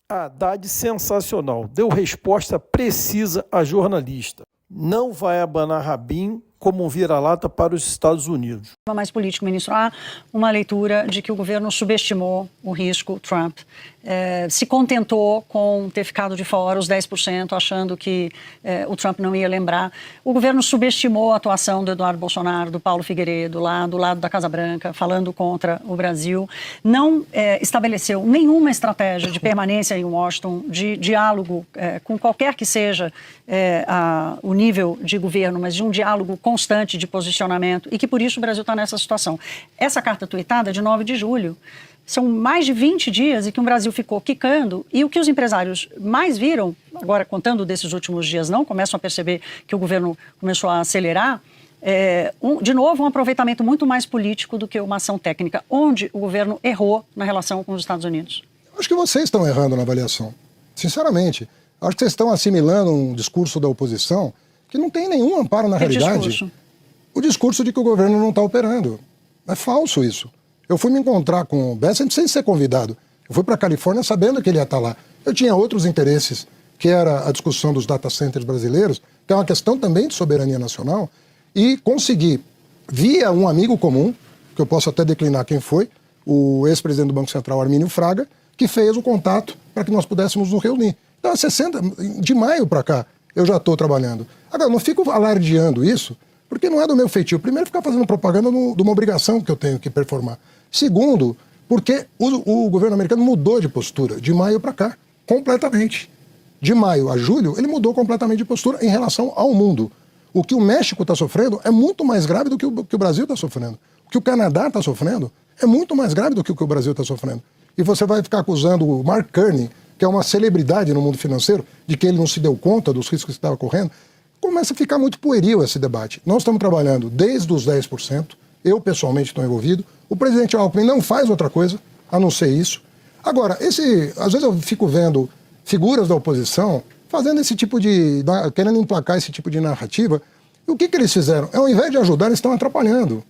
Haddad sensacional, deu resposta precisa a jornalista. Não vai abanar rabinho como um vira-lata para os Estados Unidos. Mais político, ministro, há uma leitura de que o governo subestimou o risco Trump. Se contentou com ter ficado de fora os 10%, achando que o Trump não ia lembrar. O governo subestimou a atuação do Eduardo Bolsonaro, do Paulo Figueiredo, lá do lado da Casa Branca, falando contra o Brasil. Não estabeleceu nenhuma estratégia de permanência em Washington, de diálogo com qualquer que seja o nível de governo, mas de um diálogo constante de posicionamento, e que por isso o Brasil está nessa situação. Essa carta tuitada é de 9 de julho. São mais de 20 dias em que o Brasil ficou quicando, e o que os empresários mais viram, agora contando desses últimos dias não, começam a perceber que o governo começou a acelerar, de novo um aproveitamento muito mais político do que uma ação técnica, onde o governo errou na relação com os Estados Unidos. Acho que vocês estão errando na avaliação, sinceramente. Acho que vocês estão assimilando um discurso da oposição que não tem nenhum amparo na realidade. Discurso? O discurso de que o governo não está operando. É falso isso. Eu fui me encontrar com o Bessent sem ser convidado. Eu fui para a Califórnia sabendo que ele ia estar lá. Eu tinha outros interesses, que era a discussão dos data centers brasileiros, que é uma questão também de soberania nacional, e consegui, via um amigo comum, que eu posso até declinar quem foi, o ex-presidente do Banco Central, Armínio Fraga, que fez o contato para que nós pudéssemos nos reunir. Então, de maio para cá, eu já estou trabalhando. Agora, não fico alardeando isso, porque não é do meu feitio. Primeiro, ficar fazendo propaganda de uma obrigação que eu tenho que performar. Segundo, porque o governo americano mudou de postura de maio para cá, completamente. De maio a julho, ele mudou completamente de postura em relação ao mundo. O que o México está sofrendo é muito mais grave do que o Brasil está sofrendo. O que o Canadá está sofrendo é muito mais grave do que o Brasil está sofrendo. E você vai ficar acusando o Mark Carney, que é uma celebridade no mundo financeiro, de que ele não se deu conta dos riscos que estava correndo. Começa a ficar muito pueril esse debate. Nós estamos trabalhando desde os 10%, eu pessoalmente estou envolvido, o presidente Alckmin não faz outra coisa a não ser isso. Agora, às vezes eu fico vendo figuras da oposição fazendo esse tipo querendo emplacar esse tipo de narrativa, e o que eles fizeram? Ao invés de ajudar, eles estão atrapalhando.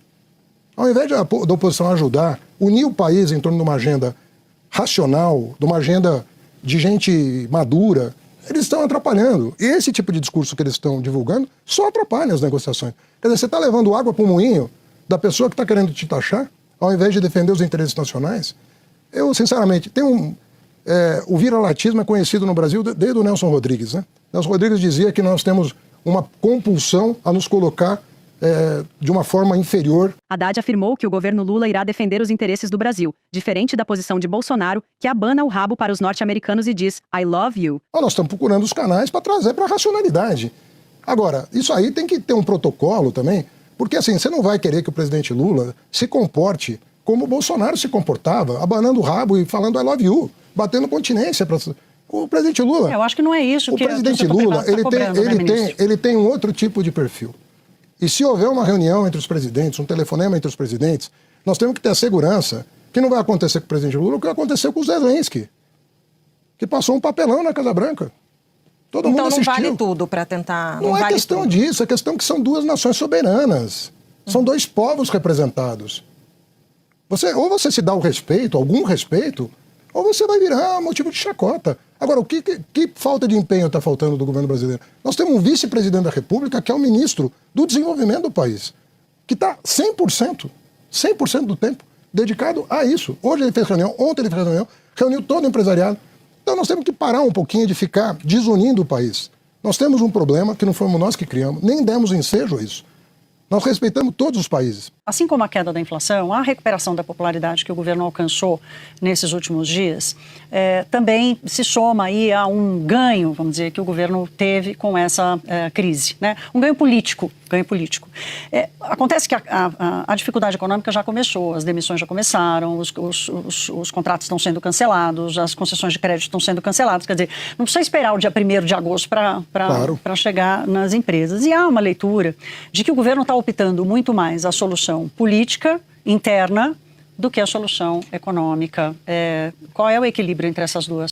Ao invés da oposição ajudar, unir o país em torno de uma agenda racional, de uma agenda de gente madura, eles estão atrapalhando. E esse tipo de discurso que eles estão divulgando só atrapalha as negociações. Quer dizer, você está levando água para o moinho da pessoa que está querendo te taxar, ao invés de defender os interesses nacionais. Eu, sinceramente, o viralatismo é conhecido no Brasil desde o Nelson Rodrigues, né? Nelson Rodrigues dizia que nós temos uma compulsão a nos colocar de uma forma inferior. Haddad afirmou que o governo Lula irá defender os interesses do Brasil, diferente da posição de Bolsonaro, que abana o rabo para os norte-americanos e diz I love you. Nós estamos procurando os canais para trazer para a racionalidade. Agora, isso aí tem que ter um protocolo também, porque assim, você não vai querer que o presidente Lula se comporte como o Bolsonaro se comportava, abanando o rabo e falando I love you, batendo continência para o presidente Lula. Eu acho que não é isso que o presidente Lula, ele tem um outro tipo de perfil. E se houver uma reunião entre os presidentes, um telefonema entre os presidentes, nós temos que ter a segurança que não vai acontecer com o presidente Lula o que aconteceu com o Zelensky, que passou um papelão na Casa Branca. Todo mundo assistiu. Então não vale tudo para tentar... Não é questão disso, é questão que são duas nações soberanas. São dois povos representados. Ou você se dá o respeito, algum respeito, ou você vai virar motivo de chacota. Agora, que falta de empenho está faltando do governo brasileiro? Nós temos um vice-presidente da República, que é o ministro do desenvolvimento do país, que está 100% do tempo dedicado a isso. Hoje ele fez reunião, ontem ele fez reunião, reuniu todo o empresariado. Então nós temos que parar um pouquinho de ficar desunindo o país. Nós temos um problema que não fomos nós que criamos, nem demos ensejo a isso. Nós respeitamos todos os países. Assim como a queda da inflação, a recuperação da popularidade que o governo alcançou nesses últimos dias, também se soma aí a um ganho, vamos dizer, que o governo teve com essa crise, né? Um ganho político. Acontece que a dificuldade econômica já começou, as demissões já começaram, os contratos estão sendo cancelados, as concessões de crédito estão sendo canceladas, quer dizer, não precisa esperar o dia 1º de agosto para chegar nas empresas. E há uma leitura de que o governo está optando muito mais a solução política interna do que a solução econômica. Qual é o equilíbrio entre essas duas?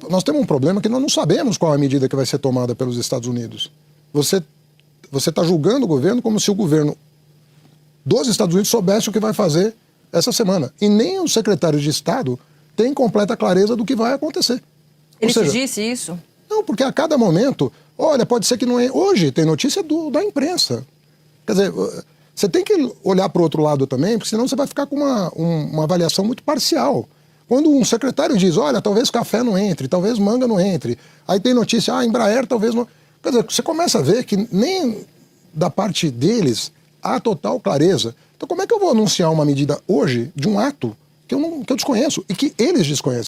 Nós temos um problema que nós não sabemos qual a medida que vai ser tomada pelos Estados Unidos. Você está julgando o governo como se o governo dos Estados Unidos soubesse o que vai fazer essa semana. E nem os secretários de Estado têm completa clareza do que vai acontecer. Ele te disse isso? Não, porque a cada momento, olha, pode ser que não é... Hoje tem notícia da imprensa. Quer dizer, você tem que olhar para o outro lado também, porque senão você vai ficar com uma avaliação muito parcial. Quando um secretário diz, olha, talvez café não entre, talvez manga não entre, aí tem notícia, Embraer talvez não... Quer dizer, você começa a ver que nem da parte deles há total clareza. Então como é que eu vou anunciar uma medida hoje de um ato que eu desconheço e que eles desconhecem?